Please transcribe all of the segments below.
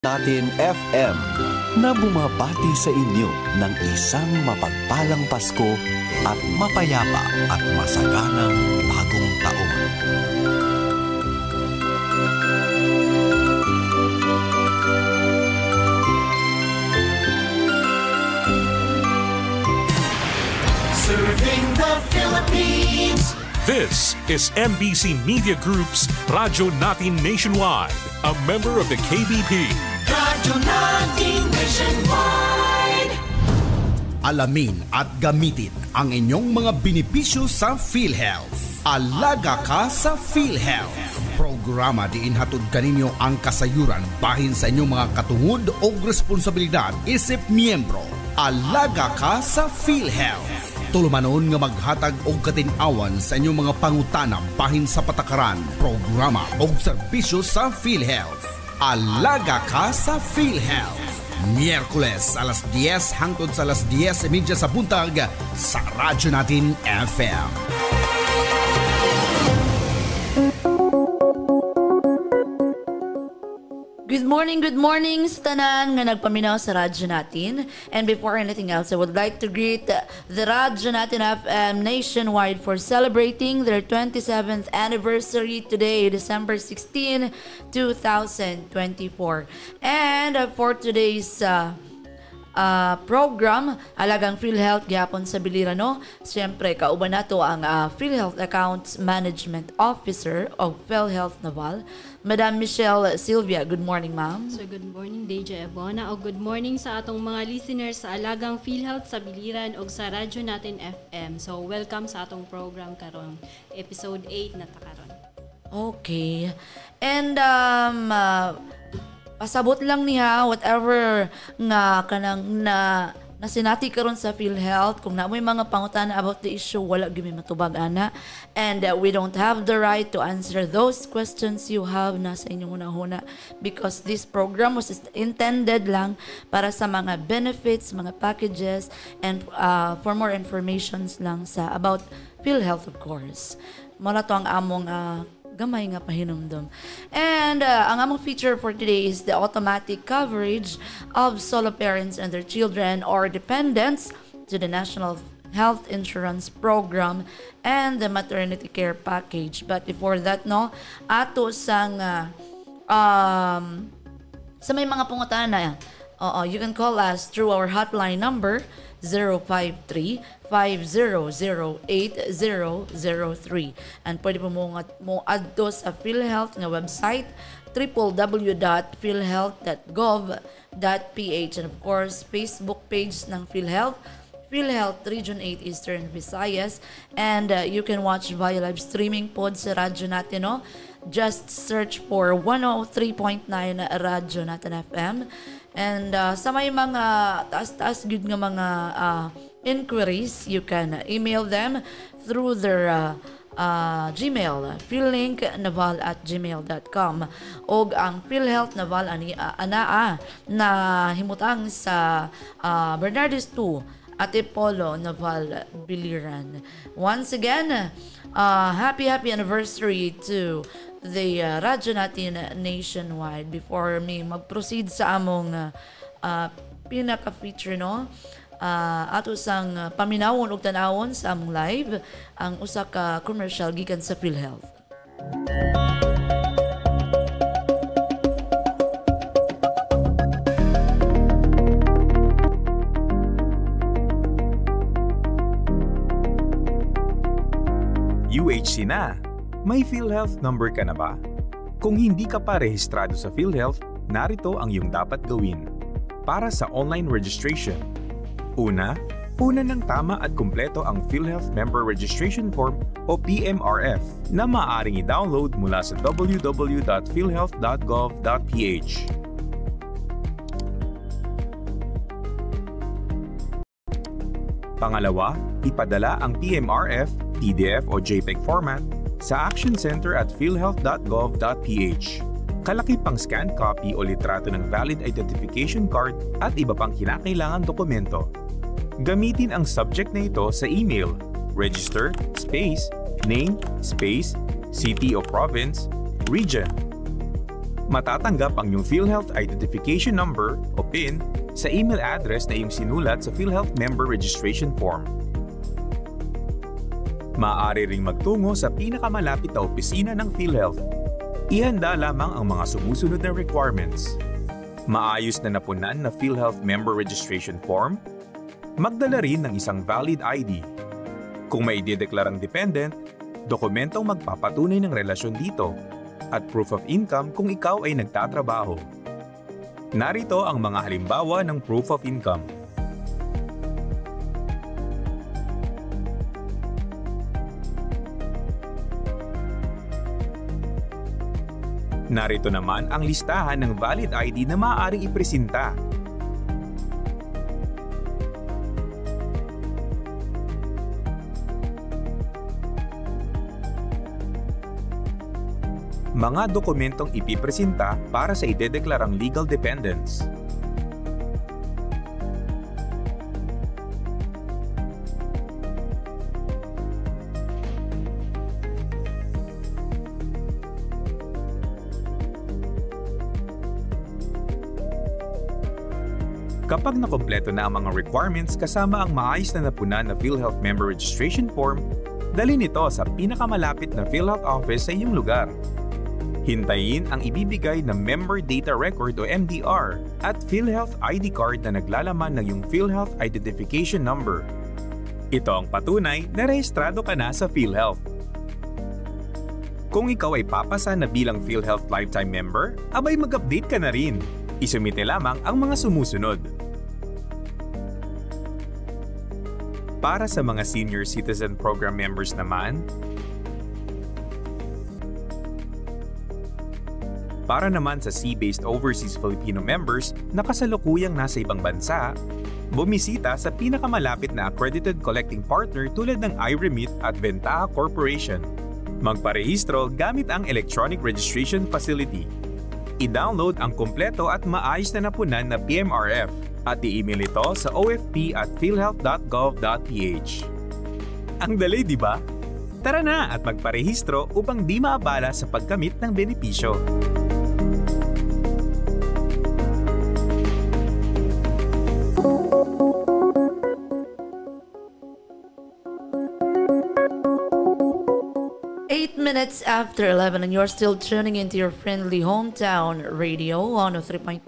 Natin FM na bumabati sa inyo ng isang mapagpalang Pasko at mapayapa at masaganang bagong taon. Serving the Philippines. This is MBC Media Group's Radyo Natin Nationwide, a member of the KBP. Radyo Natin Nationwide. Alamin at gamitin ang inyong mga benepisyo sa PhilHealth. Alaga ka sa PhilHealth. Programa diin hatod kaninyo ang kasayuran bahin sa inyong mga katungod o responsibilidad isip miyembro. Alaga ka sa PhilHealth. Tulumanon nga maghatag og katin-awan sa inyong mga pangutana bahin sa patakaran, programa o serbisyo sa PhilHealth. Alaga ka sa PhilHealth. Miyerkules alas 10 hangtod sa alas 10:30 sa buntag sa Radyo Natin FM. Good morning sa tanan nga nagpaminaw sa Radyo Natin. And before anything else, I would like to greet the Radyo Natin FM nationwide for celebrating their 27th anniversary today, December 16, 2024. And for today's program, Alagang PhilHealth gyapon sa Bilirano. Siyempre, kauban nato ang PhilHealth Accounts Management Officer of PhilHealth Naval, Madam Michelle Sylvia. Good morning, ma'am. So good morning, Deja Ebona, o good morning sa atong mga listeners sa Alagang PhilHealth sa Biliran o sa Radyo Natin FM. So welcome sa atong program karon, episode 8 na ta karon. Okay. And pasabot lang niya whatever nga kanang na sinati karon sa PhilHealth, kung namoy mga pangutana about the issue, wala gyud matubag ana, and we don't have the right to answer those questions you have na sa inyong unahuna, because this program was intended lang para sa mga benefits, mga packages, and for more informations lang sa about PhilHealth, of course. Muna to ang among gamay nga pahinumdum. And ang among feature for today is the automatic coverage of solo parents and their children or dependents to the National Health Insurance Program and the maternity care package. But before that, no, ato sang sa may mga pungutana, you can call us through our hotline number 053-500-8003. And pwede po mo adto sa PhilHealth nga website, www.philhealth.gov.ph, and of course, Facebook page ng PhilHealth, PhilHealth Region 8 Eastern Visayas, and you can watch via live streaming pod sa Radyo Natin, no? Just search for 103.9 Radyo Natin FM. And sa may mga taas-taas good nga mga inquiries, you can email them through their Gmail, phillinknaval@gmail.com, og ang PhilHealth Naval anaa na himutang sa Bernardis 2 Antipolo Naval Biliran. Once again, happy anniversary to the Radyo Natin nationwide. Before me mag-proceed sa among pinaka-feature, no, ato sang paminawon ug tan-awon sa among live ang usa ka commercial gikan sa PhilHealth. UHC na. May PhilHealth number ka na ba? Kung hindi ka pa rehistrado sa PhilHealth, narito ang iyong dapat gawin. Para sa online registration, una ng tama at kumpleto ang PhilHealth Member Registration Form o PMRF na maaaring i-download mula sa www.philhealth.gov.ph. Pangalawa, ipadala ang PMRF, PDF o JPEG format sa Action Center at philhealth.gov.ph. Kalaki pang scan copy o litrato ng valid identification card at iba pang kinakailangan dokumento. Gamitin ang subject na ito sa email, register, space, name, space, city o province, region. Matatanggap ang iyong PhilHealth Identification Number o PIN sa email address na iyong sinulat sa PhilHealth Member Registration Form. Maaari ring magtungo sa pinakamalapit na opisina ng PhilHealth. Ihanda lamang ang mga sumusunod na requirements. Maayos na napunan na PhilHealth Member Registration Form, magdala rin ng isang valid ID. Kung may idedeklarang dependent, dokumentong magpapatunay ng relasyon dito, at proof of income kung ikaw ay nagtatrabaho. Narito ang mga halimbawa ng proof of income. Narito naman ang listahan ng valid ID na maaaring ipresenta. Mga dokumentong ipipresenta para sa idedeklarang legal dependents. Kapag nakompleto na ang mga requirements kasama ang maayos na napunan na PhilHealth Member Registration Form, dalhin ito sa pinakamalapit na PhilHealth office sa iyong lugar. Hintayin ang ibibigay na Member Data Record o MDR at PhilHealth ID card na naglalaman ng iyong PhilHealth Identification Number. Ito ang patunay na rehistrado ka na sa PhilHealth. Kung ikaw ay papasa na bilang PhilHealth Lifetime Member, abay mag-update ka na rin. Isumite lamang ang mga sumusunod. Para sa mga Senior Citizen Program members naman, para naman sa Sea-based Overseas Filipino members na kasalukuyang nasa ibang bansa, bumisita sa pinakamalapit na accredited collecting partner tulad ng iRemit at Ventaja Corporation. Magparehistro gamit ang Electronic Registration Facility. I-download ang kumpleto at maayos na napunan na PMRF at i-email ito sa ofp@philhealth.gov.ph. Ang dali, di ba? Tara na at magparehistro upang di maabala sa pagkamit ng benepisyo. Minutes after 11 and you're still tuning into your friendly hometown radio 103.9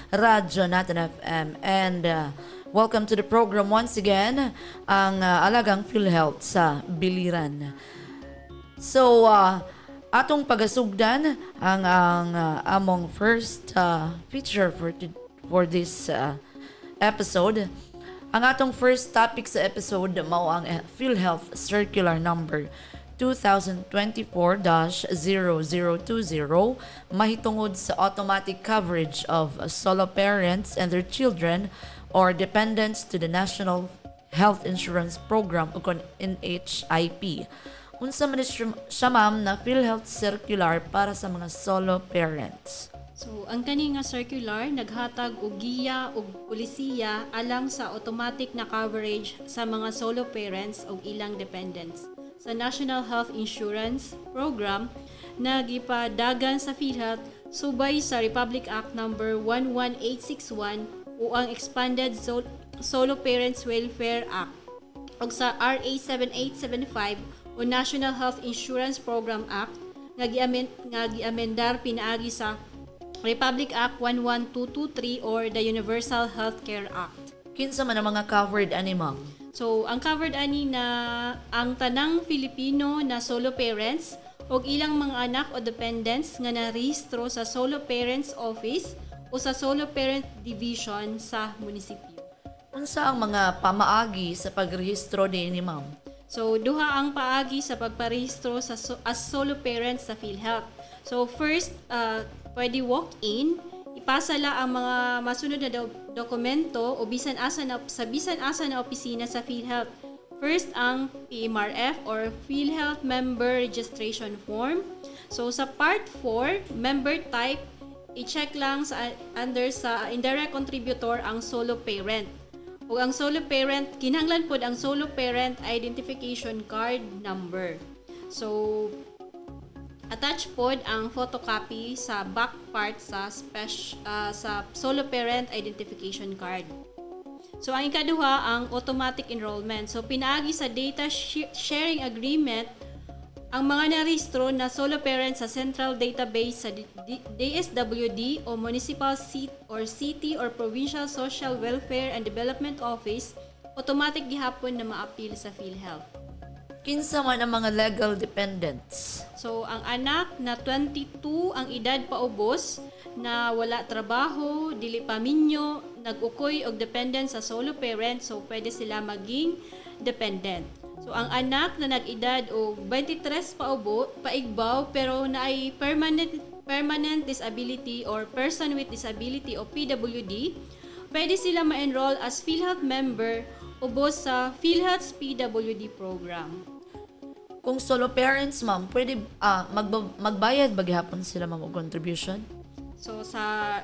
Radyo Natin FM and welcome to the program once again ang Alagang PhilHealth sa Biliran. So atong pagasugdan ang among first feature for this episode. Ang atong first topic sa episode mao ang PhilHealth Circular Number 2024-0020 mahitungod sa automatic coverage of solo parents and their children or dependents to the National Health Insurance Program o NHIP. Unsa man siya ma'am na PhilHealth Circular para sa mga solo parents? So, ang kani nga circular naghatag og giya og pulisiya alang sa automatic na coverage sa mga solo parents o ilang dependents sa National Health Insurance Program na gipadagan sa PhilHealth subay sa Republic Act number 11861 o ang Expanded Solo Parents Welfare Act o sa RA 7875 o National Health Insurance Program Act nga giamendar pinaagi sa Republic Act 11223 or the Universal Healthcare Act. Kinsa man ang mga covered ani ma'am? So, ang covered ani na ang tanang Filipino na solo parents o ilang mga anak o dependents nga narehistro sa Solo Parents Office o sa Solo Parent Division sa munisipyo. Unsa ang mga pamaagi sa pagrehistro ni ma'am? So, duha ang paagi sa pagparehistro sa as solo parents sa PhilHealth. So, first, pwede walk-in, ipasala ang mga masunod na dokumento o bisan asa na opisina sa PhilHealth. First, ang PMRF or PhilHealth Member Registration Form. So, sa Part 4, Member Type, i-check lang under sa Indirect Contributor ang Solo Parent. O ang Solo Parent, kinahanglan pod ang Solo Parent Identification Card Number. So, Attach pod ang photocopy sa back part sa solo parent identification card. So ang ikaduha ang automatic enrollment. So pinaagi sa data sharing agreement ang mga narehistro na solo parents sa central database sa DSWD o municipal seat or city or provincial social welfare and development office, automatic gihapon na ma-appeal sa PhilHealth. Kinsa man ang mga legal dependents? So, ang anak na 22 ang edad paubos na wala trabaho, dili paminyo, nag-ukoy og dependent sa solo parent, so pwede sila maging dependent. So, ang anak na nag-edad o 23 paigbaw pero naay permanent disability or person with disability o PWD, pwede sila ma-enroll as PhilHealth member ubos sa PhilHealth's PWD program. Kung solo parents, ma'am, pwede magbayad ba gihapon sila, ma'am, og contribution? So sa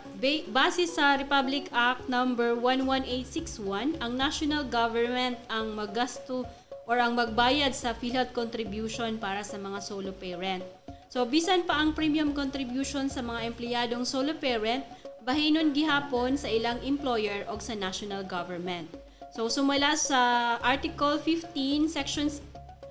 base sa Republic Act number 11861, ang national government ang maggasto or ang magbayad sa PhilHealth contribution para sa mga solo parent. So bisan pa ang premium contribution sa mga empleyadong solo parent, bahinon gihapon sa ilang employer o sa national government. So sumala sa Article 15, Section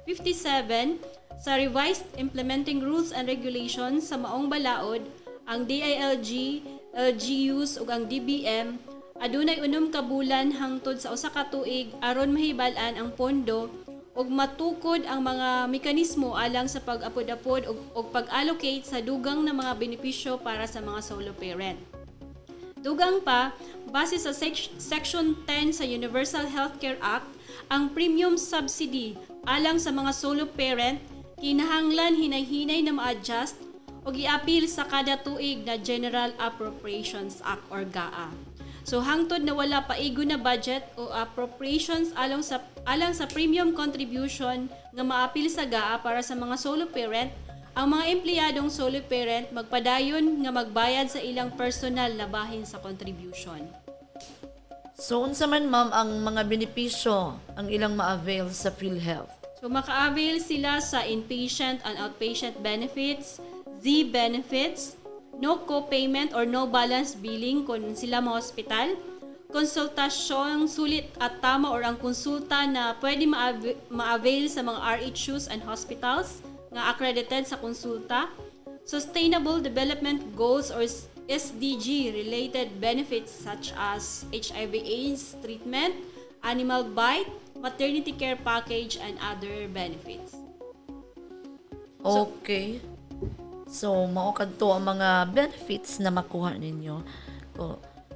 57 sa Revised Implementing Rules and Regulations sa maong balaod, ang DILG, LGUs ug ang DBM adunay 6 ka bulan hangtod sa 1 ka tuig aron mahibal-an ang pondo ug matukod ang mga mekanismo alang sa pag-apod-apod ug pag-allocate sa dugang na mga benepisyo para sa mga solo parent. Dugang pa, base sa Section 10 sa Universal Healthcare Act, ang premium subsidy alang sa mga solo parent kinahanglan hinay-hinay na ma-adjust o i-appeal sa kada tuig na General Appropriations Act or GAA. So hangtod na wala paigo na budget o appropriations alang sa premium contribution nga ma-appeal sa GAA para sa mga solo parent, ang mga empleyadong solo parent magpadayon nga magbayad sa ilang personal na bahin sa contribution. So unsa man, ma'am, ang mga benepisyo ang ilang ma-avail sa PhilHealth? So maka-avail sila sa inpatient and outpatient benefits, Z benefits, no co-payment or no balance billing kung sila ma-hospital, konsultasyon sulit at tama or ang konsulta na pwede ma-avail sa mga RHUs and hospitals nga accredited sa konsulta, sustainable development goals or SDG related benefits such as HIV/AIDS treatment, animal bite, maternity care package, and other benefits. Okay. So mao kadto ang mga benefits na makuha ninyo.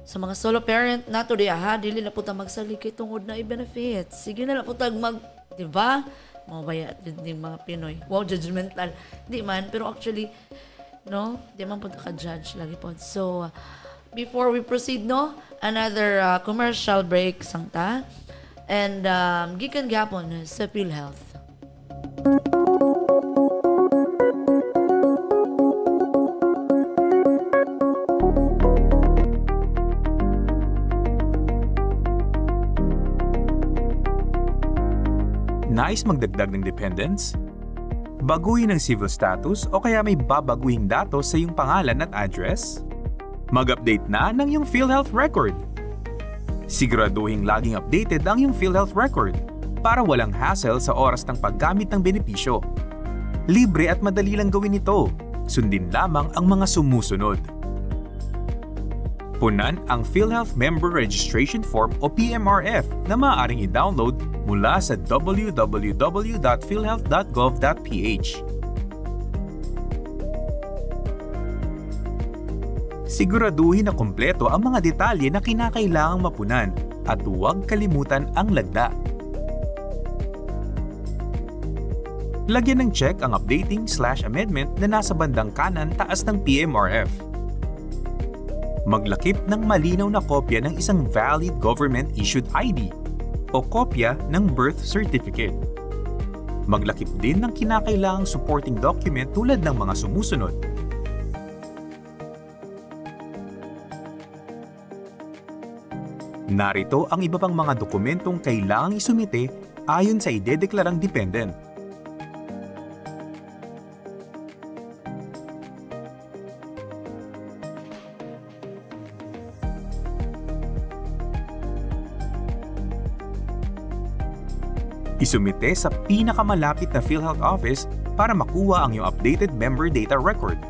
Sa mga solo parent nato diha, dili na puta magsaligay tungod na i-benefits. Sige na puta di ba? Mabaya din mga Pinoy. Wow, judgmental. Di man, pero actually no, di man po ka-judge lagi po. So, before we proceed, no, another commercial break sangta. And gikan gapon sa PhilHealth. Nais magdagdag ng dependents? Baguhin ang civil status o kaya may babaguhing datos sa iyong pangalan at address? Mag-update na ng iyong PhilHealth record. Siguraduhin laging updated ang iyong PhilHealth record para walang hassle sa oras ng paggamit ng benepisyo. Libre at madali lang gawin ito. Sundin lamang ang mga sumusunod. Punan ang PhilHealth Member Registration Form o PMRF na maaaring i-download mula sa www.philhealth.gov.ph. Siguraduhin na kumpleto ang mga detalye na kinakailangang mapunan at huwag kalimutan ang lagda. Lagyan ng check ang updating/amendment na nasa bandang kanan taas ng PMRF. Maglakip ng malinaw na kopya ng isang valid government-issued ID o kopya ng birth certificate. Maglakip din ng kinakailangang supporting document tulad ng mga sumusunod. Narito ang iba pang mga dokumentong kailangang isumite ayon sa idedeklarang dependent. Isumite sa pinakamalapit na PhilHealth office para makuha ang iyong updated member data record.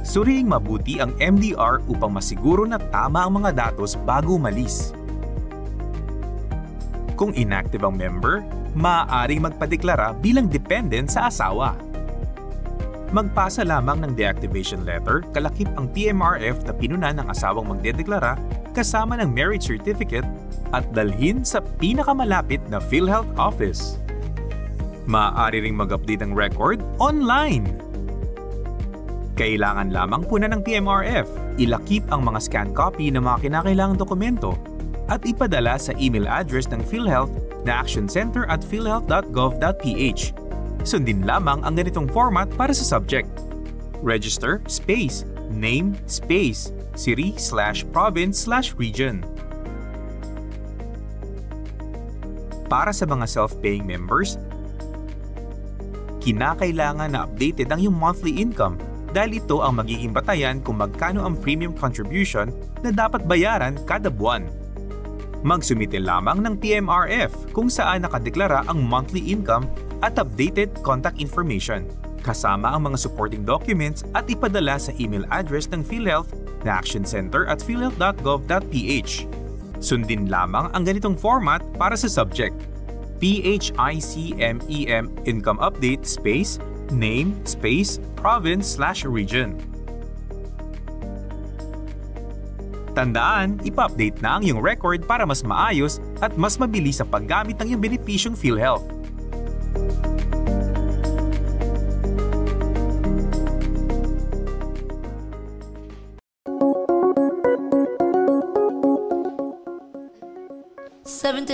Suriing mabuti ang MDR upang masiguro na tama ang mga datos bago umalis. Kung inactive ang member, maaaring magpadeklara bilang dependent sa asawa. Magpasa lamang ng deactivation letter kalakip ang PMRF na pinunan ng asawang magdedeklara kasama ng marriage certificate at dalhin sa pinakamalapit na PhilHealth office. Maaari ring mag-update ng record online. Kailangan lamang punan ng PMRF, ilakip ang mga scan copy ng mga kinakailangang dokumento at ipadala sa email address ng PhilHealth na actioncenter@philhealth.gov.ph. Sundin lamang ang ganitong format para sa subject. Register space name space city/province/region. Para sa mga self-paying members, kinakailangan na updated ang iyong monthly income dahil ito ang magiging batayan kung magkano ang premium contribution na dapat bayaran kada buwan. Magsumite lamang ng PMRF kung saan nakadeklara ang monthly income at updated contact information, kasama ang mga supporting documents at ipadala sa email address ng PhilHealth na actioncenter@philhealth.gov.ph. Sundin lamang ang ganitong format para sa subject. PHICMEM Income Update space name space province/region. Tandaan, ipa-update na ang iyong record para mas maayos at mas mabilis sa paggamit ng iyong benepisyong PhilHealth.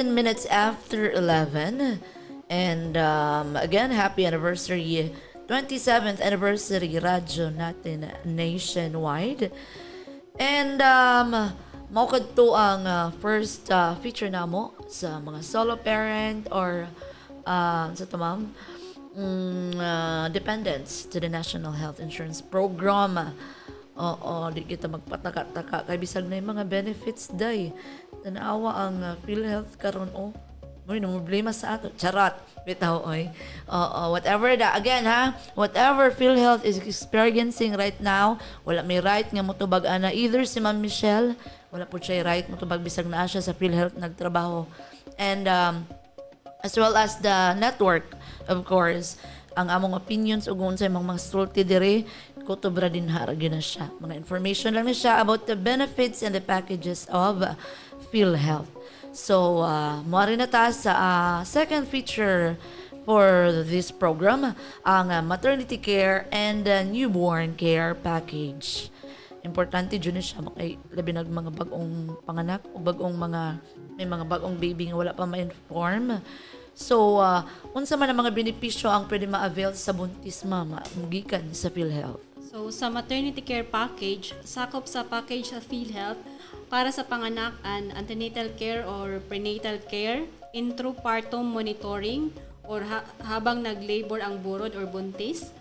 Minutes after 11, and again, happy anniversary, 27th anniversary Radyo Natin Nationwide. And maukad to ang first feature namo sa mga solo parent or sa tamam dependents to the National Health Insurance Program. Oo, di kita magpataka-taka kay bisag na yung mga benefits day. Tanawa ang PhilHealth karon Uy, problema sa ato. Charot. Bitaw, oy. Whatever that. Again, ha? Whatever PhilHealth is experiencing right now, wala may right nga motubag ana. Either si Ma'am Michelle, wala po siya right motubag bisag na siya sa PhilHealth nagtrabaho. And as well as the network, of course, ang among opinions ug unsay mga sulti diri kutubra din haragin na siya. Mga information lang na siya about the benefits and the packages of PhilHealth. So, moari na ta sa second feature for this program, ang maternity care and newborn care package. Importante dyan siya, labi nag mga bagong panganak o may mga bagong baby nga wala pa ma-inform. So, unsa man ang mga benepisyo ang pwede ma-avail sa buntis mama, gikan sa PhilHealth? So, sa maternity care package, sakop sa package sa PhilHealth para sa panganak and antenatal care or prenatal care, intrapartum monitoring or habang nag-labor ang burod or buntis,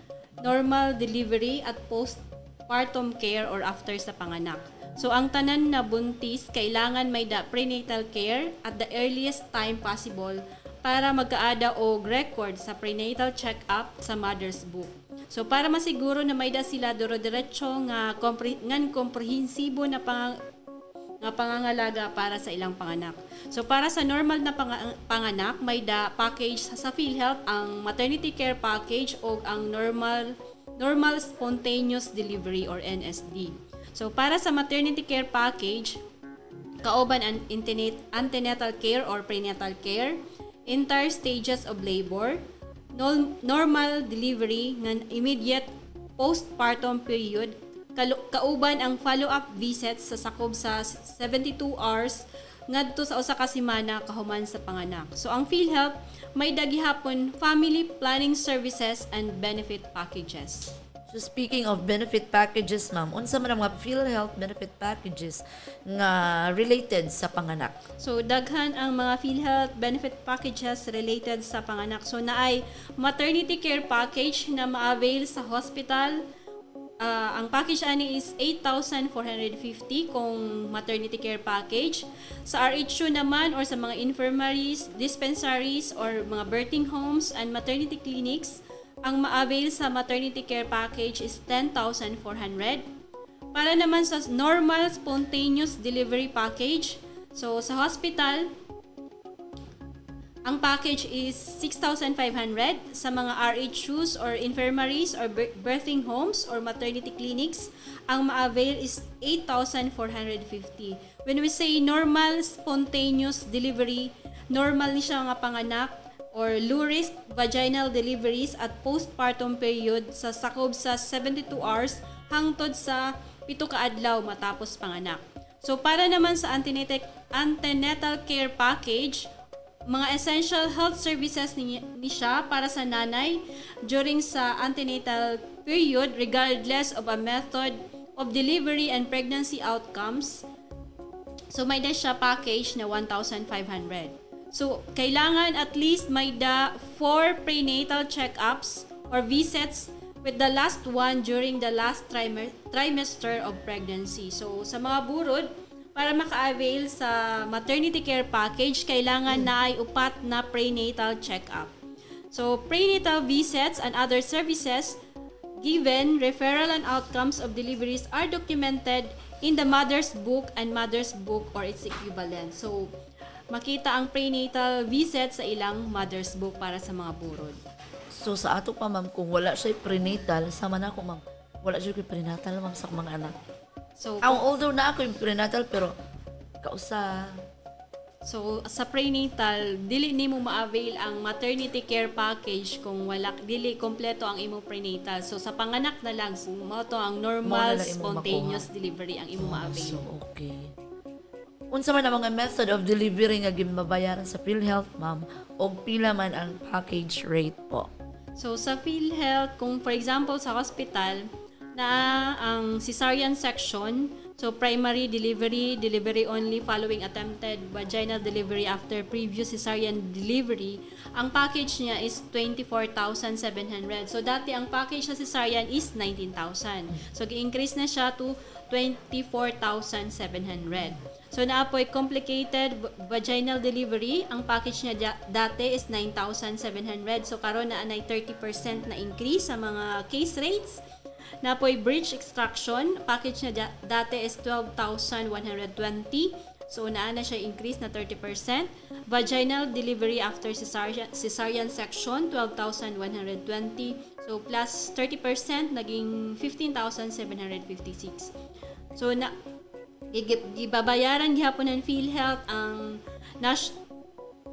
normal delivery at postpartum care or after sa panganak. So, ang tanan na buntis, kailangan may prenatal care at the earliest time possible para magkaada og record sa prenatal check-up sa mother's book. So, para masiguro na may sila duro-diretso nga komprehensibo na pangangalaga para sa ilang panganak. So, para sa normal na panganak, may package sa PhilHealth ang maternity care package o ang normal spontaneous delivery or NSD. So, para sa maternity care package, kauban ang antenatal care or prenatal care, entire stages of labor, normal delivery ng immediate postpartum period, kauban ang follow-up visits sa sakob sa 72 hours ngadto sa usa ka semana kahuman sa panganak. So ang PhilHealth may daghihapon family planning services and benefit packages. So speaking of benefit packages, ma'am, unsa man ang mga PhilHealth benefit packages nga related sa panganak? So daghan ang mga PhilHealth benefit packages related sa panganak. So naay maternity care package na ma-avail sa hospital Ang package ani is 8,450 kung maternity care package. Sa RHU naman or sa mga infirmaries, dispensaries or mga birthing homes and maternity clinics, ang ma-avail sa maternity care package is 10,400. Para naman sa normal spontaneous delivery package, so sa hospital, ang package is 6,500. Sa mga RHUs or infirmaries or birthing homes or maternity clinics, ang ma-avail is 8,450. When we say normal spontaneous delivery, normal ni siya nga panganak or low-risk vaginal deliveries at postpartum period sa sakob sa 72 hours hangtod sa 7 ka adlaw matapos panganak. So para naman sa antenatal care package, mga essential health services ni siya para sa nanay during sa antenatal period regardless of a method of delivery and pregnancy outcomes. So may da siya package na 1,500. So kailangan at least may da 4 prenatal checkups or visits with the last one during the last trimester of pregnancy. So sa mga burod, para maka-avail sa maternity care package, kailangan na ay upat na prenatal check-up. So, prenatal visits and other services given, referral and outcomes of deliveries are documented in the mother's book and mother's book or its equivalent. So, makita ang prenatal visit sa ilang mother's book para sa mga burod. So sa ato pa ma'am, kung wala siya prenatal, sama na ako ma'am. Wala siya prenatal ma'am sa mga anak. So, although na ako yung prenatal, pero kausa. So, sa prenatal, dili nimo ma-avail ang maternity care package kung wala dili kompleto ang imo prenatal. So, sa panganak na lang, mo to ang normal spontaneous delivery ang imo ma-avail. So, okay. Unsa man ang mga method of delivery nga gimabayaran sa PhilHealth, ma'am, o pila man ang package rate po? So, sa PhilHealth, kung for example sa hospital, na ang cesarean section, so primary delivery, delivery only following attempted vaginal delivery after previous cesarean delivery, ang package niya is 24,700. So dati ang package sa cesarean is 19,000. So gi-increase na siya to 24,700. So naapoy complicated vaginal delivery, ang package niya dati is 9,700. So karon na anay 30% na increase sa mga case rates. Napoy bridge extraction, package na dati is 12,120. So naa na siya increase na 30%. Vaginal delivery after cesarean section, 12,120. So plus 30% naging 15,756. So na gibabayaran gihapon ng PhilHealth ang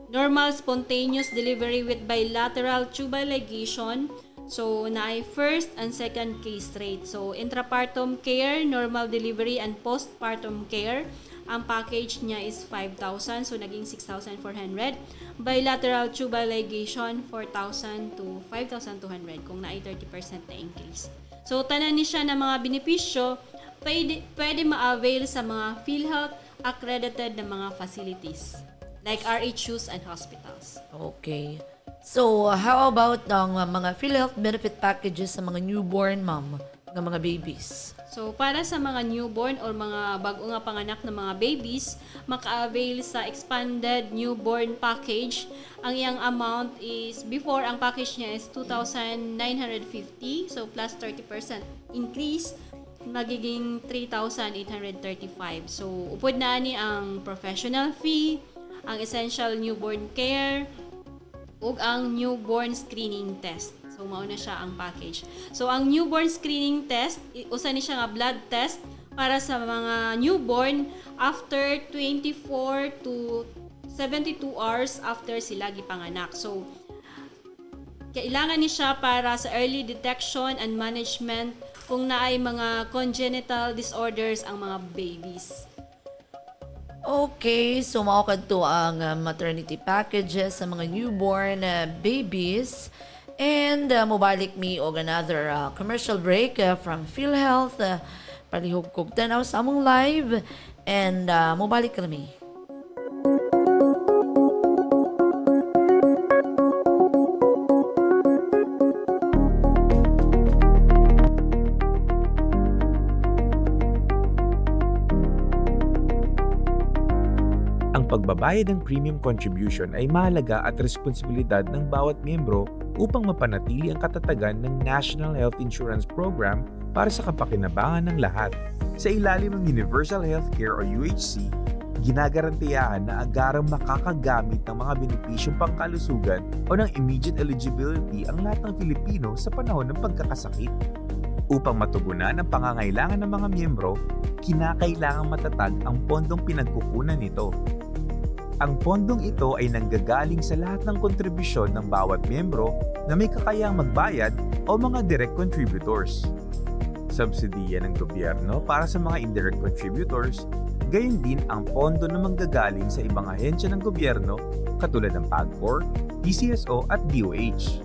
normal spontaneous delivery with bilateral tubal ligation. So, naay first and second case rate. So, intrapartum care, normal delivery, and postpartum care. Ang package niya is 5,000. So, naging 6,400. Bilateral tubal ligation, 4,000 to 5,200 kung naay 30% na increase. So, tanan ni siya ng mga benepisyo, pwede ma-avail sa mga PhilHealth accredited na mga facilities like RHUs and hospitals. Okay. So, how about ang mga PhilHealth benefit packages sa mga newborn, ma'am, ng mga babies? So, para sa mga newborn or mga bago nga panganak na mga babies, maka-avail sa expanded newborn package. Ang iyang amount is, before, ang package niya is 2,950. So, plus 30% increase, magiging 3,835. So, upod na ni ang professional fee, ang essential newborn care, ug ang newborn screening test. So mao na siya ang package. So ang newborn screening test, usa ni siya nga blood test para sa mga newborn after 24 to 72 hours after sila gipanganak. So kailangan ni siya para sa early detection and management kung naay mga congenital disorders ang mga babies. Okay, so mao kadto ang maternity packages sa mga newborn babies. And mobalik mi og another commercial break from PhilHealth. Palihog kog tanaw sa among live. And mobalik kami. Ang pagbabayad ng premium contribution ay mahalaga at responsibilidad ng bawat miyembro upang mapanatili ang katatagan ng National Health Insurance Program para sa kapakinabangan ng lahat. Sa ilalim ng Universal Healthcare o UHC, ginagarantiyahan na agarang makakagamit ng mga benepisyong pangkalusugan o ng immediate eligibility ang lahat ng Pilipino sa panahon ng pagkakasakit. Upang matugunan ang pangangailangan ng mga miyembro, kinakailangang matatag ang pondong pinagkukunan nito. Ang pondong ito ay nanggagaling sa lahat ng kontribusyon ng bawat miyembro na may kakayahang magbayad o mga direct contributors. Subsidiya ng gobyerno para sa mga indirect contributors, gayon din ang pondo na manggagaling sa ibang ahensya ng gobyerno katulad ng PAGCOR, DCSO at DOH.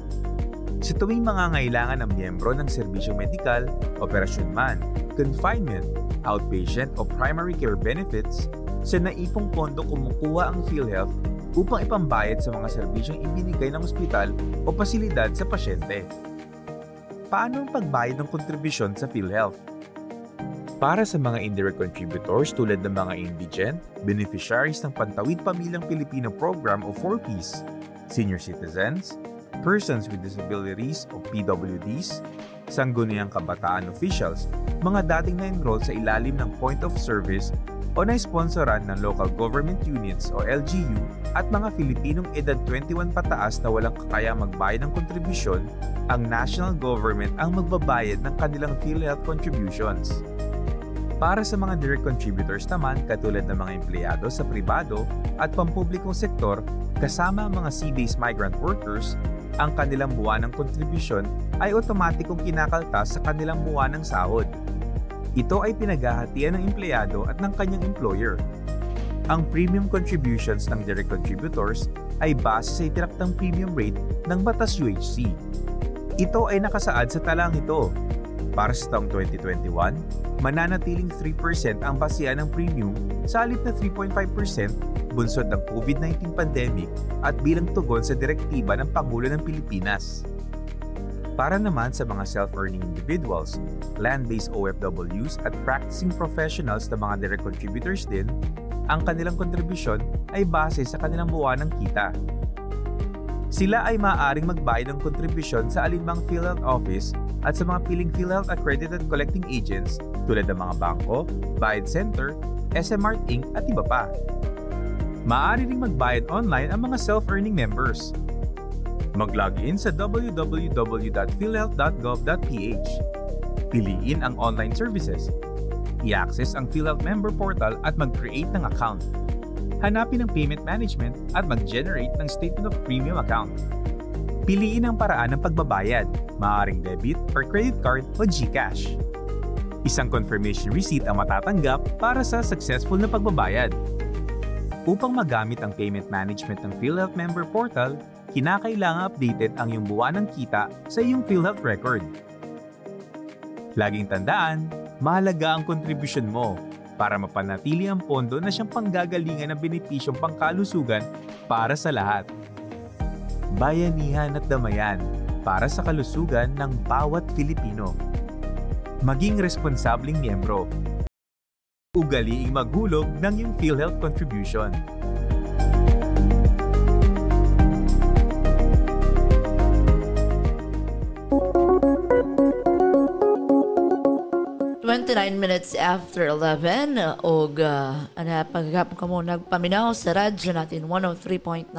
Sa tuwing mangangailangan ng miyembro ng serbisyong medikal, operasyon man, confinement, outpatient o primary care benefits, sa naipong pondo kumukuha ang PhilHealth upang ipambayad sa mga serbisyong ibinigay ng ospital o pasilidad sa pasyente. Paano ang pagbayad ng kontribusyon sa PhilHealth? Para sa mga indirect contributors tulad ng mga indigent, beneficiaries ng Pantawid Pamilyang Pilipino Program o 4Ps, senior citizens, persons with disabilities o PWDs, sangguniang kabataan officials, mga dating na-enroll sa ilalim ng point of service o na-sponsoran ng local government units o LGU at mga Filipinong edad 21 pataas na walang kakaya magbayad ng kontribusyon, ang national government ang magbabayad ng kanilang PhilHealth contributions. Para sa mga direct contributors naman katulad ng mga empleyado sa pribado at pampublikong sektor kasama ang mga sea-based migrant workers, ang kanilang buwan ng kontribusyon ay otomatikong kinakaltas sa kanilang buwan ng sahod. Ito ay pinaghahatian ng empleyado at ng kanyang employer. Ang premium contributions ng direct contributors ay base sa itinaktang premium rate ng Batas UHC. Ito ay nakasaad sa talang ito. Para sa taong 2021, mananatiling 3% ang basihan ng premium sa halip na 3.5% bunsod ng COVID-19 pandemic at bilang tugon sa direktiba ng Pangulo ng Pilipinas. Para naman sa mga self-earning individuals, land-based OFWs at practicing professionals na mga direct contributors din, ang kanilang kontribusyon ay base sa kanilang buwan ng kita. Sila ay maaaring magbayad ng kontribusyon sa alinmang PhilHealth office at sa mga piling PhilHealth accredited collecting agents tulad ng mga bangko, bayad center, SMart Inc. at iba pa. Maaari ring magbayad online ang mga self-earning members. Mag-login sa www.philhealth.gov.ph. Piliin ang online services. I-access ang PhilHealth member portal at mag-create ng account. Hanapin ang payment management at mag-generate ng statement of premium account. Piliin ang paraan ng pagbabayad, maaaring debit or credit card o GCash. Isang confirmation receipt ang matatanggap para sa successful na pagbabayad. Upang magamit ang payment management ng PhilHealth member portal, kinakailangan updated ang iyong buwan ng kita sa iyong PhilHealth record. Laging tandaan, mahalaga ang kontribusyon mo para mapanatili ang pondo na siyang panggagalingan ng benepisyong pangkalusugan para sa lahat. Bayanihan at damayan para sa kalusugan ng bawat Filipino. Maging responsableng miyembro. Ugaliing maghulog ng iyong PhilHealth contribution. Minutes after 11 og pagkakapon ka mo nagpaminaw sa radyo natin 103.9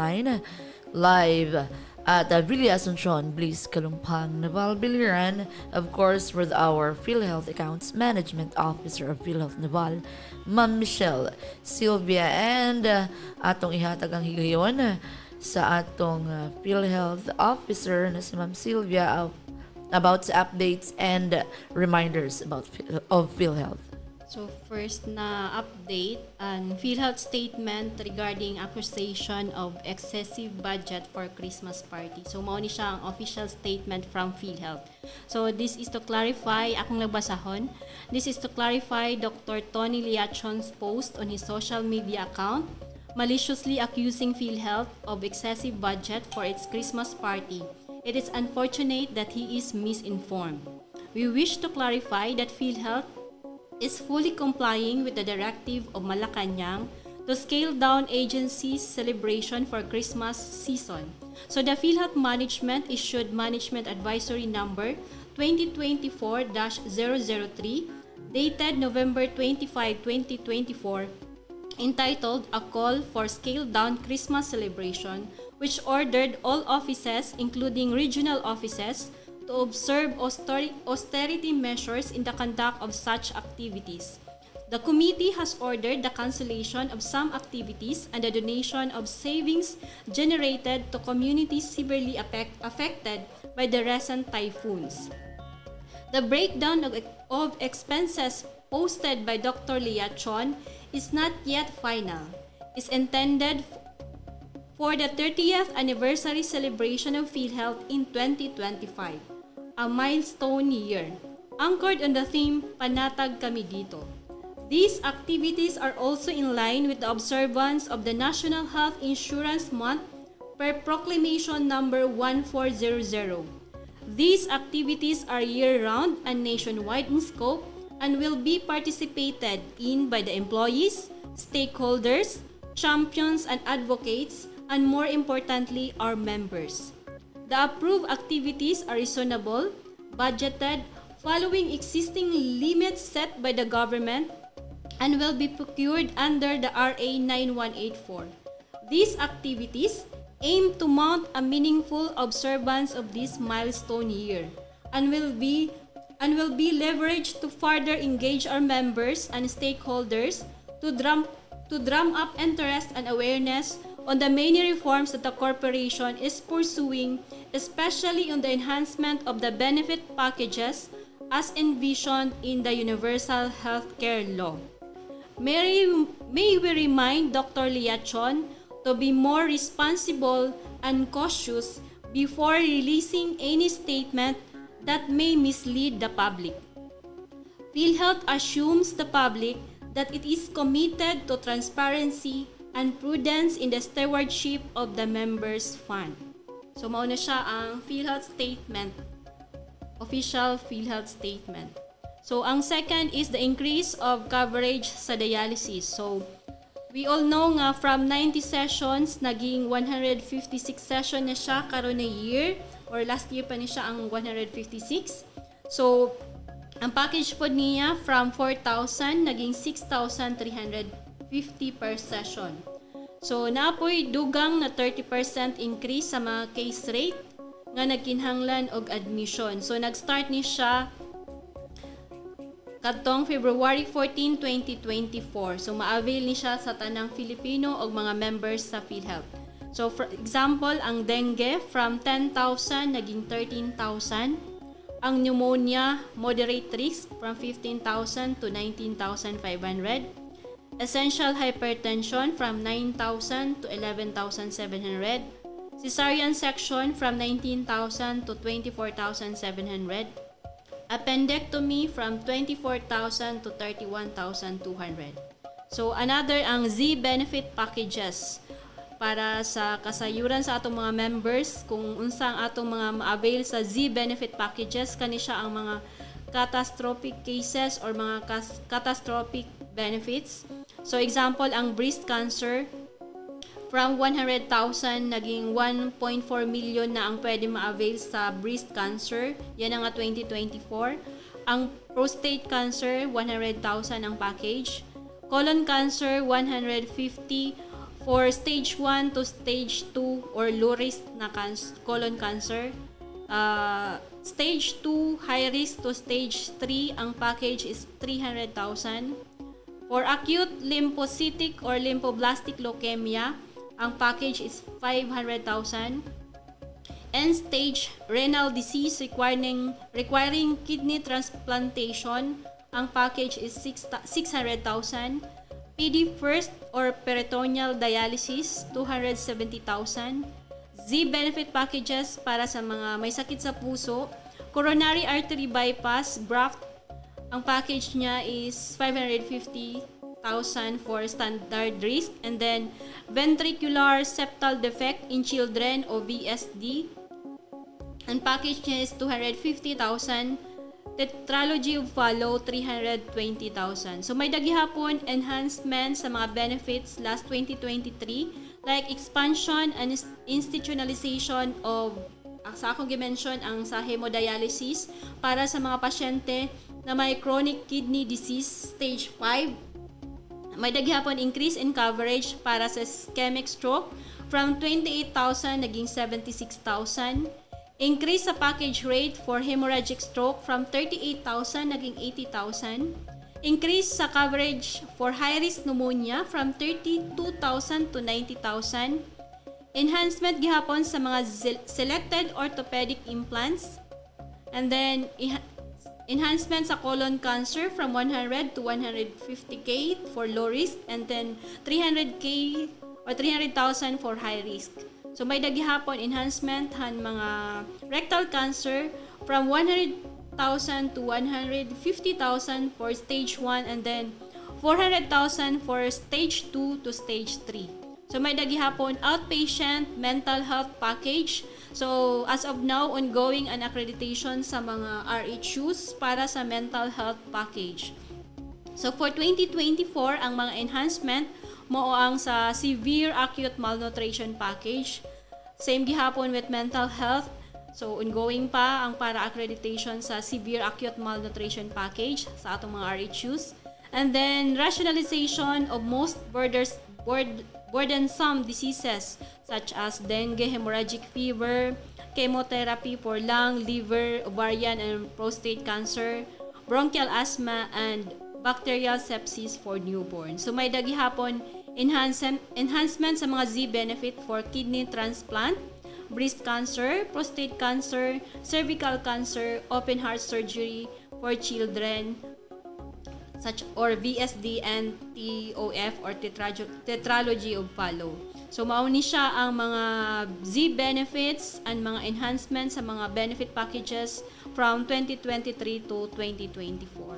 live at Villa Asuncion, Bliss, Kalumpang, Naval, Biliran, of course with our PhilHealth Accounts Management Officer of PhilHealth Naval, Ma'am Michelle Sylvia, and atong ihatag ang higayon sa atong PhilHealth Officer na si Ma'am Sylvia about updates and reminders of PhilHealth. So first na update ang PhilHealth statement regarding accusation of excessive budget for Christmas party. So mao ni siya ang official statement from PhilHealth. So this is to clarify, akong nagbasahon, this is to clarify Dr. Tony Liachon's post on his social media account maliciously accusing PhilHealth of excessive budget for its Christmas party. It is unfortunate that he is misinformed. We wish to clarify that PhilHealth is fully complying with the directive of Malacanang to scale down agency's celebration for Christmas season. So the PhilHealth Management issued Management Advisory Number 2024-003 dated November 25, 2024, entitled A Call for Scaled Down Christmas Celebration, which ordered all offices, including regional offices, to observe austerity measures in the conduct of such activities. The committee has ordered the cancellation of some activities and the donation of savings generated to communities severely affected by the recent typhoons. The breakdown of expenses posted by Dr. Leah Chon is not yet final. It's intended for the 30th anniversary celebration of PhilHealth in 2025, a milestone year, anchored on the theme Panatag Kami Dito. These activities are also in line with the observance of the National Health Insurance Month per Proclamation Number 1400. These activities are year-round and nationwide in scope and will be participated in by the employees, stakeholders, champions and advocates, and more importantly, our members. The approved activities are reasonable, budgeted, following existing limits set by the government, and will be procured under the RA 9184. These activities aim to mount a meaningful observance of this milestone year and will be leveraged to further engage our members and stakeholders to drum up interest and awareness on the many reforms that the corporation is pursuing, especially on the enhancement of the benefit packages as envisioned in the Universal Healthcare Law. May we remind Dr. Leah Chon to be more responsible and cautious before releasing any statement that may mislead the public. PhilHealth assumes the public that it is committed to transparency and prudence in the stewardship of the members' fund. So mauna siya ang PhilHealth statement, official PhilHealth statement. So ang second is the increase of coverage sa dialysis. So we all know nga from 90 sessions, naging 156 session na siya karon na year, or last year pa ni siya ang 156. So ang package po niya from 4,000 naging 6,350 per session. So naapoy dugang na 30% increase sa mga case rate nga nagkinahanglan og admission. So nag-start ni siya kadtong February 14, 2024. So ma-avail ni siya sa tanang Filipino o mga members sa PhilHealth. So for example, ang dengue from 10,000 naging 13,000. Ang pneumonia moderate risk from 15,000 to 19,500. Essential hypertension from 9,000 to 11,700. Cesarean section from 19,000 to 24,700. Appendectomy from 24,000 to 31,200. So another ang Z benefit packages para sa kasayuran sa atong mga members kung unsa ang atong mga ma-avail sa Z benefit packages kani siya ang mga catastrophic cases or mga catastrophic benefits. So example ang breast cancer from 100,000 naging 1.4 million na ang pwede ma-avail sa breast cancer. Yan ang 2024. Ang prostate cancer, 100,000 ang package. Colon cancer, 150 for stage 1 to stage 2 or low risk na colon cancer. Stage 2, high risk to stage 3, ang package is 300,000. For acute lymphocytic or lymphoblastic leukemia, ang package is 500,000. End-stage renal disease requiring kidney transplantation, ang package is 600,000. PD first or peritoneal dialysis, 270,000. Z benefit packages para sa mga may sakit sa puso. Coronary artery bypass graft, ang package niya is 550,000 for standard risk, and then ventricular septal defect in children o VSD, ang package niya is 250,000. Tetralogy of Follow 320,000. So may daghihapon enhancement sa mga benefits last 2023 like expansion and institutionalization of sa akong gimension ang sa hemodialysis para sa mga pasyente na may chronic kidney disease stage 5. May daghihapon increase in coverage para sa ischemic stroke from 28,000 naging 76,000. Increase sa package rate for hemorrhagic stroke from 38,000 naging 80,000. Increase sa coverage for high-risk pneumonia from 32,000 to 90,000. Enhancement gihapon sa mga selected orthopedic implants. And then enhancement sa colon cancer from 100 to 150K for low risk and then 300K or 300,000 for high risk. So may daghihapon enhancement han mga rectal cancer from 100,000 to 150,000 for stage 1 and then 400,000 for stage 2 to stage 3. So may daghihapon outpatient mental health package. So as of now ongoing an accreditation sa mga RHUs para sa mental health package. So for 2024 ang mga enhancement mao ang sa severe acute malnutrition package. Same gihapon with mental health. So ongoing pa ang para accreditation sa severe acute malnutrition package sa atong mga RHUs. And then rationalization of most burdensome diseases such as dengue, hemorrhagic fever, chemotherapy for lung, liver, ovarian and prostate cancer, bronchial asthma and bacterial sepsis for newborn. So may daghihapon enhancement sa mga Z-benefit for kidney transplant, breast cancer, prostate cancer, cervical cancer, open heart surgery for children, such or VSD and TOF or tetralogy of Follow. So mauni siya ang mga Z-benefits and mga enhancements sa mga benefit packages from 2023 to 2024.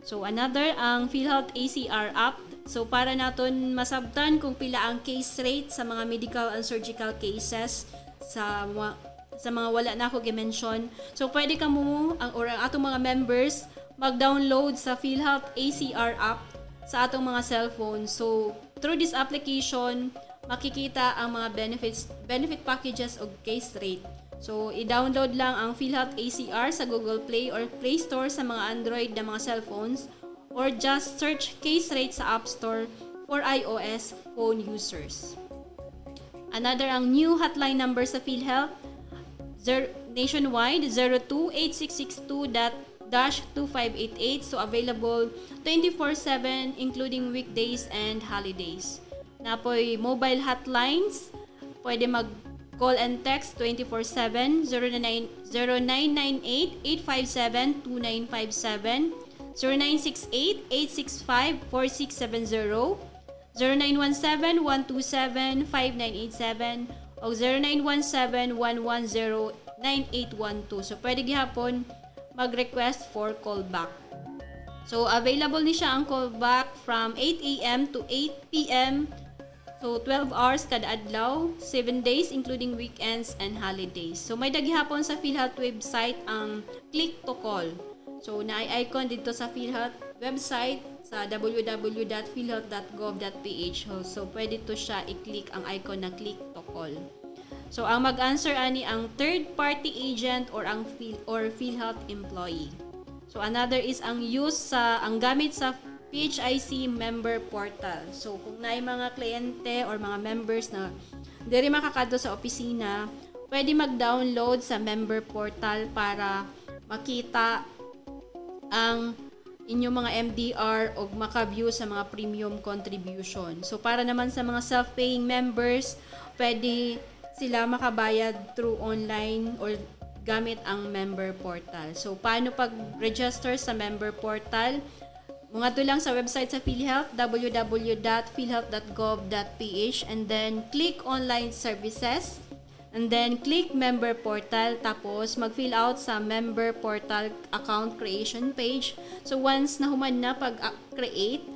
So another ang PhilHealth ACR app. So para naton masabtan kung pila ang case rate sa mga medical and surgical cases sa mga wala na ako gi-mention. So pwede ka mo ang atong mga members mag-download sa PhilHealth ACR app sa atong mga cellphone. So through this application makikita ang mga benefit packages o case rate. So i-download lang ang PhilHealth ACR sa Google Play or Play Store sa mga Android na mga cellphones or just search case rate sa App Store for iOS phone users. Another ang new hotline number sa PhilHealth nationwide 028662-2588. So available 24/7 including weekdays and holidays. Napoy mobile hotlines, pwede mag-call and text 24/7 0998-857-2957, 0968-865-4670, 0917-127-5987, o 0917-110-9812. So, pwede gihapon mag-request for callback. So, available ni siya ang callback from 8 a.m. to 8 p.m. So, 12 hours kada adlaw, 7 days including weekends and holidays. So, may daghihapon sa PhilHealth website ang click to call. So, na-icon dito sa PhilHealth website sa www.philhealth.gov.ph. So, pwede to siya i-click ang icon na click to call. So, ang mag-answer ani ang third-party agent or ang PhilHealth employee. So, another is ang ang gamit sa PHIC member portal. So, kung naay mga kliyente or mga members na diri makakadto sa opisina, pwede mag-download sa member portal para makita ang inyong mga MDR o maka-view sa mga premium contribution. So, para naman sa mga self-paying members, pwede sila makabayad through online or gamit ang member portal. So, paano pag-register sa member portal? Mga to lang sa website sa PhilHealth, www.philhealth.gov.ph, and then click online services, and then click member portal, tapos mag-fill out sa member portal account creation page. So once nahuman na pag-create,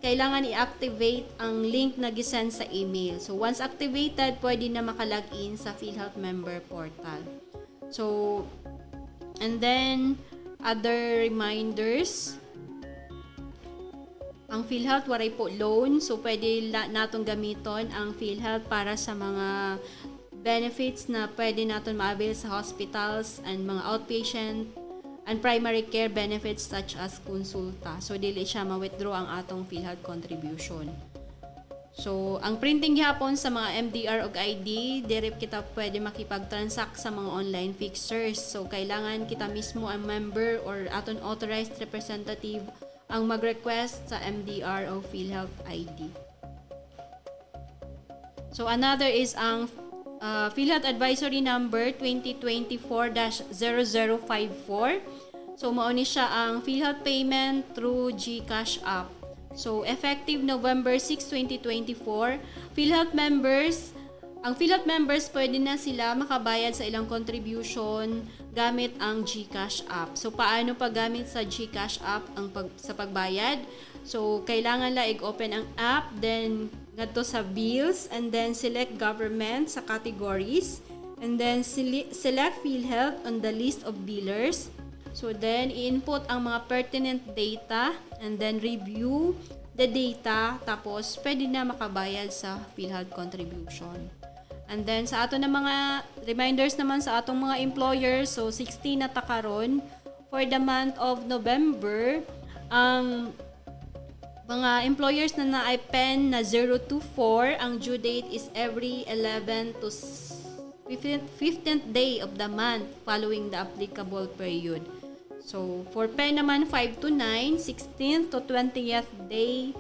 kailangan i-activate ang link na gisend sa email. So once activated, pwede na makalagin sa PhilHealth member portal. So, and then Other reminders, ang PhilHealth waray po loan, so pwede natong gamiton ang PhilHealth para sa mga benefits na pwede natin ma-avail sa hospitals and mga outpatient and primary care benefits such as konsulta. So, dili siya ma-withdraw ang atong PhilHealth contribution. So, ang printing gihapon sa mga MDR o ID, direct kita pwede makipag-transact sa mga online fixtures. So, kailangan kita mismo ang member or aton authorized representative ang mag-request sa MDR o PhilHealth ID. So, another is ang PhilHealth Advisory Number 2024-0054. So, mauni siya ang PhilHealth payment through GCash app. So, effective November 6, 2024, ang PhilHealth members pwede na sila makabayad sa ilang contribution gamit ang GCash app. So, paano paggamit sa GCash app sa pagbayad? So, kailangan lang i-open ang app, then ngadto sa bills, and then select government sa categories, and then select PhilHealth on the list of billers. So, then i-input ang mga pertinent data, and then review the data, tapos pwede na makabayad sa PhilHealth contribution. And then sa ato na mga reminders naman sa atong mga employers, so 16 na takaron for the month of November, ang mga employers na na-pen na 0 to 4, ang due date is every 11 to 15th day of the month following the applicable period. So, for pen naman 5 to 9, 16th to 20th day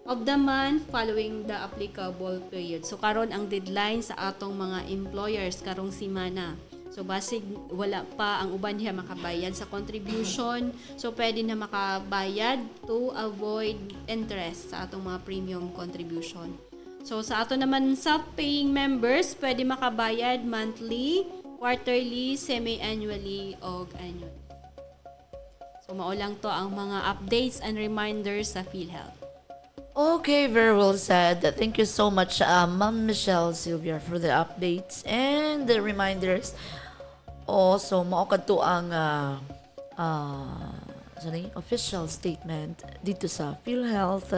of the month following the applicable period. So, karon ang deadline sa atong mga employers karong simana. So, basig wala pa ang uban diha makabayad sa contribution. So, pwede na makabayad to avoid interest sa atong mga premium contribution. So, sa ato naman self-paying members, pwede makabayad monthly, quarterly, semi-annually, o annually. So, maulang to ang mga updates and reminders sa PhilHealth. Okay, very well said. Thank you so much, Ma'am Michelle Sylvia, for the updates and the reminders. So, maokad to ang official statement dito sa PhilHealth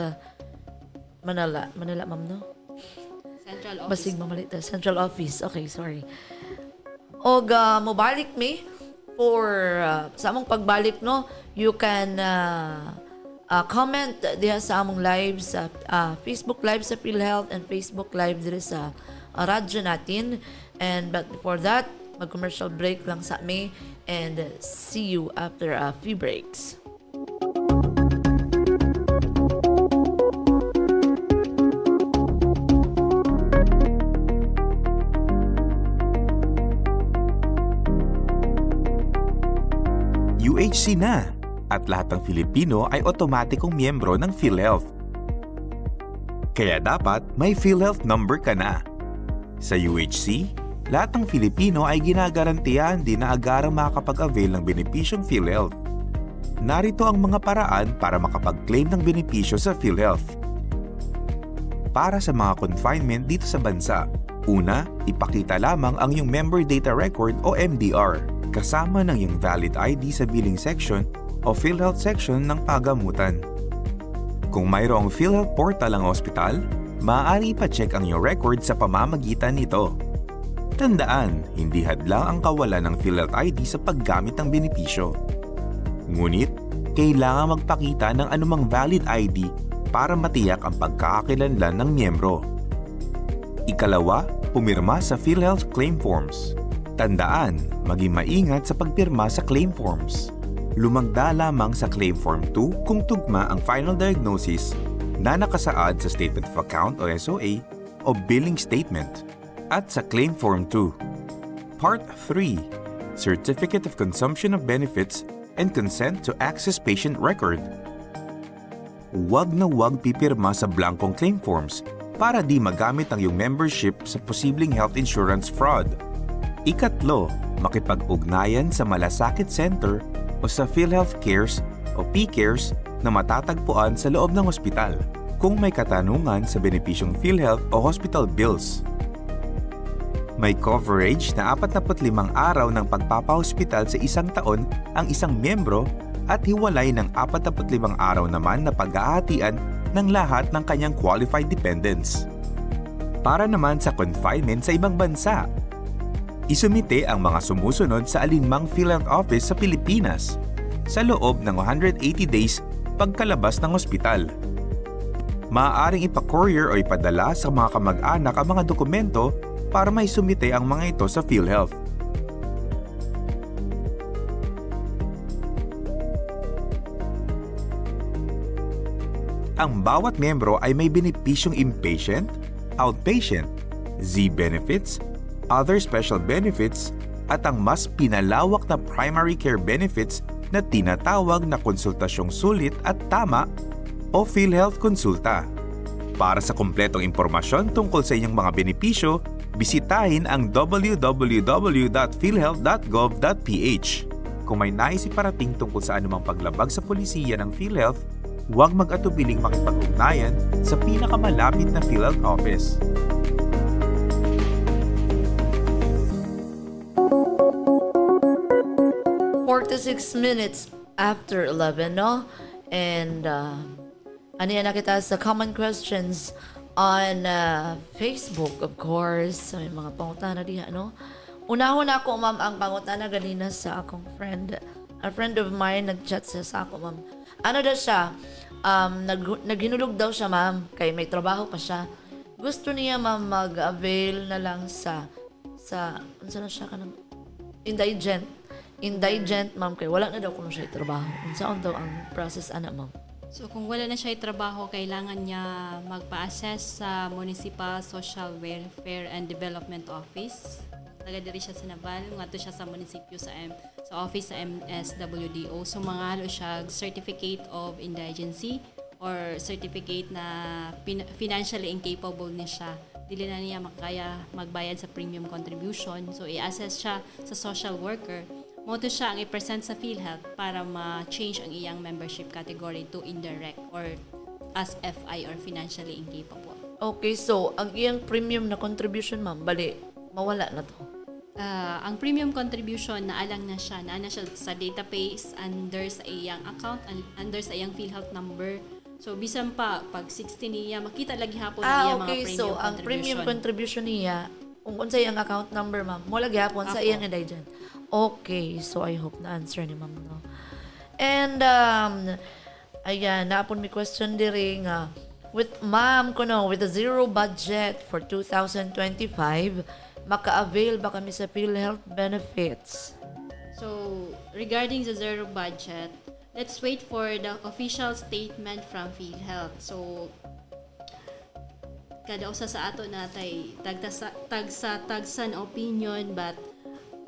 Manila, ma'am, no? Central Office. Basig mamalita. Central Office. Okay, sorry. Og mobalik mi for sa among pagbalik, no? You can comment diha sa among live sa Facebook Live sa PhilHealth and Facebook Live dito sa radyo natin. But before that, mag-commercial break lang sa me and see you after a few breaks. UHC na at lahat ng Filipino ay otomatikong miyembro ng PhilHealth. Kaya dapat may PhilHealth number ka na. Sa UHC, lahat ng Filipino ay ginagarantiyahan din na agarang makakapag-avail ng benepisyong PhilHealth. Narito ang mga paraan para makapag-claim ng benepisyo sa PhilHealth. Para sa mga confinement dito sa bansa, una, ipakita lamang ang iyong Member Data Record o MDR, kasama ng iyong valid ID sa billing section o PhilHealth section ng pagamutan. Kung mayroong PhilHealth portal ang ospital, maaari ipacheck ang iyong record sa pamamagitan nito. Tandaan, hindi hadlang ang kawalan ng PhilHealth ID sa paggamit ng benepisyo. Ngunit, kailangan magpakita ng anumang valid ID para matiyak ang pagkakakilanlan ng miyembro. Ikalawa, pumirma sa PhilHealth Claim Forms. Tandaan, maging maingat sa pagpirma sa claim forms. Lumagda lamang sa Claim Form 2 kung tugma ang final diagnosis na nakasaad sa Statement of Account o SOA o Billing Statement at sa Claim Form 2. Part 3, Certificate of Consumption of Benefits and Consent to Access Patient Record. Huwag na huwag pipirma sa blankong claim forms para di magamit ang iyong membership sa posibleng health insurance fraud. Ikatlo, makipag-ugnayan sa Malasakit Center o sa PhilHealth Cares o P-Cares na matatagpuan sa loob ng ospital kung may katanungan sa benepisyong PhilHealth o hospital bills. May coverage na 45 araw ng pagpapahospital sa isang taon ang isang miyembro at hiwalay ng 45 araw naman na pag-aatian ng lahat ng kanyang qualified dependents. Para naman sa confinement sa ibang bansa, isumite ang mga sumusunod sa alinmang PhilHealth office sa Pilipinas sa loob ng 180 days pagkalabas ng ospital. Maaaring ipa-courier o ipadala sa mga kamag-anak ang mga dokumento para may sumite ang mga ito sa PhilHealth. Ang bawat miyembro ay may benepisyong inpatient, outpatient, Z-benefits, other special benefits, at ang mas pinalawak na primary care benefits na tinatawag na konsultasyong sulit at tama o PhilHealth Konsulta. Para sa kumpletong impormasyon tungkol sa inyong mga benepisyo, bisitahin ang www.philhealth.gov.ph. Kung may nais iparating tungkol sa anumang paglabag sa pulisiya ng PhilHealth, huwag mag-atubiling makipag-ugnayan sa pinakamalapit na PhilHealth office. Minutes after 11, no? And ano yan nakita sa common questions on Facebook, of course. May mga pangutana diha, no? Unahon ako, ma'am, ang pangutana ganina sa akong friend. A friend of mine nag-chat sa ako, ma'am. Ano daw siya? Naghinulog daw siya, ma'am, kay may trabaho pa siya. Gusto niya, ma'am, mag-avail na lang sa ano na siya ka ng indigent, ma'am, kay wala na daw kung siya trabaho. Saan daw ang process, ana, ma'am? So kung wala na siya trabaho, kailangan niya magpa-assess sa Municipal Social Welfare and Development Office. Taga-diri siya sa Naval, ngadto siya sa munisipyo sa office sa MSWDO. So mangalo siya certificate of indigency or certificate na financially incapable ni siya. Dili na niya makaya magbayad sa premium contribution. So i-assess siya sa social worker. Moto siya ang i-present sa PhilHealth para ma-change ang iyang membership category to indirect or as FI or financially incapable. Okay, so ang iyang premium na contribution, ma'am, bali, mawala na to? Ang premium contribution, naalang na siya sa database under sa iyang account, under sa iyang PhilHealth number. So, bisan pa, pag 16 niya, makita lagi hapon ang iyang mga premium so, contribution. ang premium contribution niya, kung sa iyang account number, ma'am, mo lagi hapon sa iyang indigent. Okay, so I hope na-answer ni ma'am, no? And, ayan, naapon may question diri nga, with ma'am ko, no, with a zero budget for 2025, maka-avail ba kami sa PhilHealth benefits? So, regarding the zero budget, let's wait for the official statement from PhilHealth. So, kada usa sa ato natay tagsan opinion, but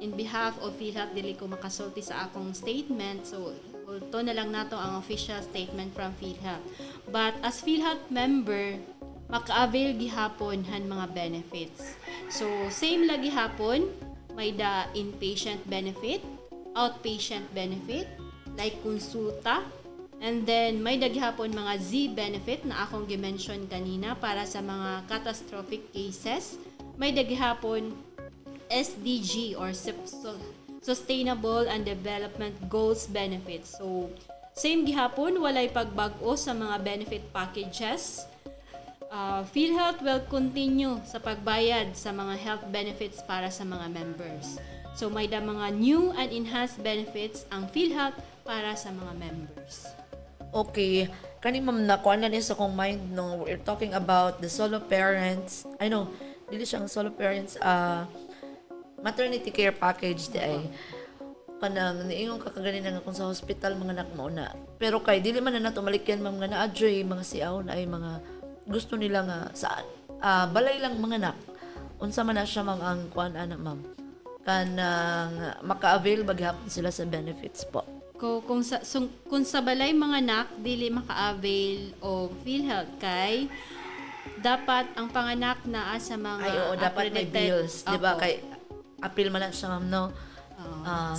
in behalf of PhilHealth, dili ko makasulti sa akong statement. So, ito na lang nato ang official statement from PhilHealth. But as PhilHealth member, maka-avail gihapon han mga benefits. So, same lagi hapon, may the inpatient benefit, outpatient benefit, like konsulta, and then may daghapon mga Z benefit na akong gi-mention kanina para sa mga catastrophic cases. May daghapon SDG or Sustainable and Development Goals benefits. So, same gihapon, walay pagbag-o sa mga benefit packages. PhilHealth will continue sa pagbayad sa mga health benefits para sa mga members. So, may da mga new and enhanced benefits ang PhilHealth para sa mga members. Okay. Kani ma'am, nakuha na niya sa kong mind, no, we're talking about the solo parents. I know, dili siyang solo parents, maternity care package di ay kanang niingon kakaganin nga kung sa hospital mga anak mo na. Pero kay dili man na nato malikyan ma'am nga naa-joy mga siaw na ay mga gusto nila nga sa balay lang mga anak. Unsa man na siya ma'am ang kuan ana ma'am? Kanang maka-avail baghapon sila sa benefits po. Kung sa balay mga anak dili maka-avail og PhilHealth kay dapat ang panganak naa sa mga dapat may bills, di ba? Kay appeal man lang siya ma'am, no?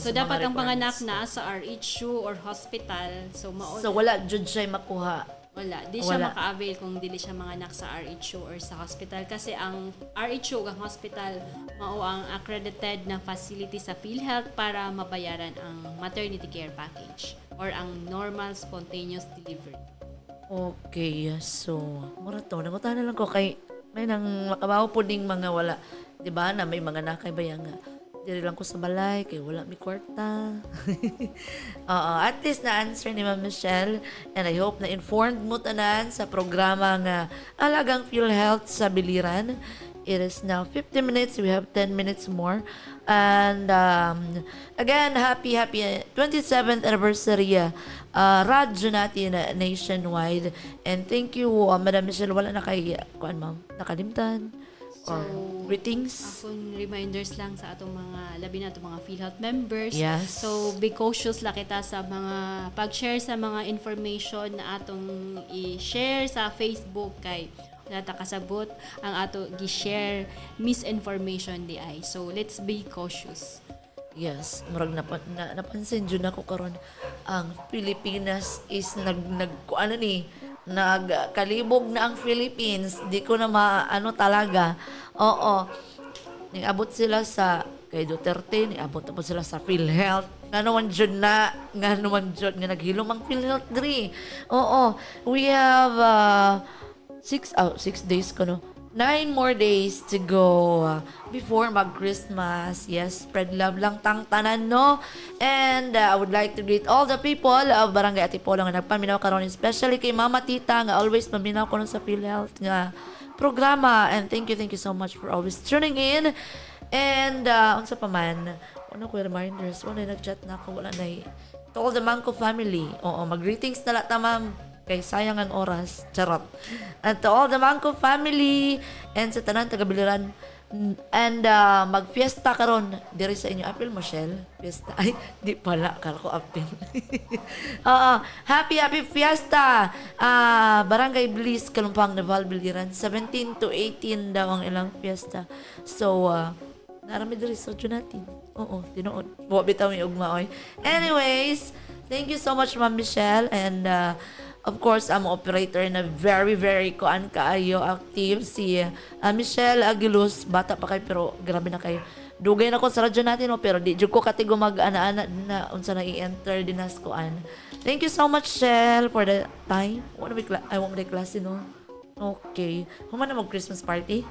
So dapat ang panganak na sa RHU or hospital. So wala jud siya makuha Wala. Di siya maka-avail kung dili siya manganak sa RHO or sa hospital. Kasi ang RHO, ang hospital, mao ang accredited na facility sa PhilHealth para mabayaran ang maternity care package or ang normal spontaneous delivery. Okay, so, mura to. Nangutan na lang ko kay may nang makabaw po ding mga wala. Diba na may mga nakay bayang diri lang ko sa balay kay wala mi kwarta. At least na-answer ni Ma'am Michelle and I hope na informed mo tanan sa programa nga Alagang PhilHealth sa Biliran. It is now 50 minutes. We have 10 minutes more. And again, happy 27th anniversary radyo natin nationwide. And thank you, Madam Michelle. Wala na kay, kuan ma'am, nakalimtan. Or greetings. Akong reminders lang sa atong mga, labi na atong mga PhilHealth members. Yes. So, be cautious lang kita sa mga, pag-share sa mga information na atong i-share sa Facebook kay nata kasabot ang ato gi-share misinformation di ay. So, let's be cautious. Yes, murag napansin jud nako karon ang Pilipinas is nagkalibog na ang Philippines. Di ko na maano talaga. Oo. Niabot sila sa kay Duterte, niabot po sila sa PhilHealth. Nga naman dyan nga naghilom ang PhilHealth diri. Oo. We have 6 days ko no. 9 more days to go before mag-Christmas. Yes, spread love lang tang tanan, no? And I would like to greet all the people of Barangay Antipolo nga nagpaminaw karon, especially kay Mama Tita nga always paminaw ko sa PhilHealth nga programa. And thank you so much for always tuning in. And unsa pa man, ano ko reminders, wala nag-chat na ako, wala na to all the Mangko family. Oo, mag-greetings na lang ta, ma'am. Kay sayang ang oras. Charot. And to all the Mangko family and sa tanan taga-Biliran. And mag-fiesta karon diri sa inyo. Apil mo, Shell? Fiesta. Ay, di pala. Kala ko apil. Happy fiesta! Barangay Bliss, Kalumpang, Naval, Biliran. 17 to 18 daw ang ilang fiesta. So, narami diri sa natin. Oo, tinuod. Buwa bitaw may ugma, oy. Anyways, thank you so much, Ma'am Michelle. And, of course, ang operator na very, very kuan kaayo active si Michelle Aguiluz. Bata pa kayo pero grabe na kayo. Dugay na ko sa radyo natin pero di jud ko katigo mag-ana-ana na unsa na i-enter din as kuan. Thank you so much, Shell, for the time. I want my class, no? Okay. Human na mag-Christmas party?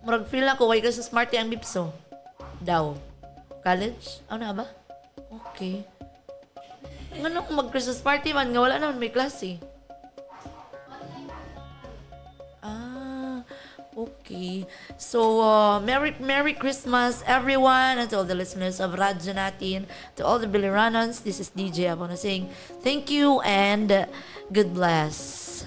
Murag feel ako, why Christmas party ang Bipso? Daw. College? Ano na ba? Okay. Ano kung mag-Christmas party man, nga wala naman may klase. Okay. So, Merry Christmas, everyone, and to all the listeners of Radyo Natin, to all the Biliranans, this is DJ Abona saying thank you and God bless.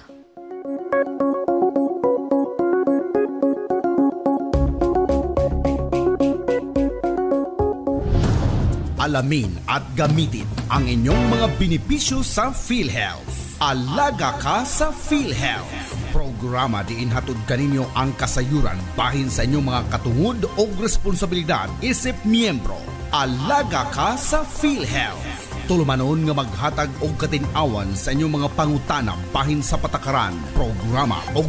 Alamin at gamitin ang inyong mga benepisyo sa PhilHealth. Alaga ka sa PhilHealth. Programa diin hatod kaninyo ang kasayuran bahin sa inyong mga katungod o responsibilidad isip miyembro. Alaga ka sa PhilHealth. Tulumanon nga maghatag og katin-awan sa inyong mga pangutana bahin sa patakaran, programa o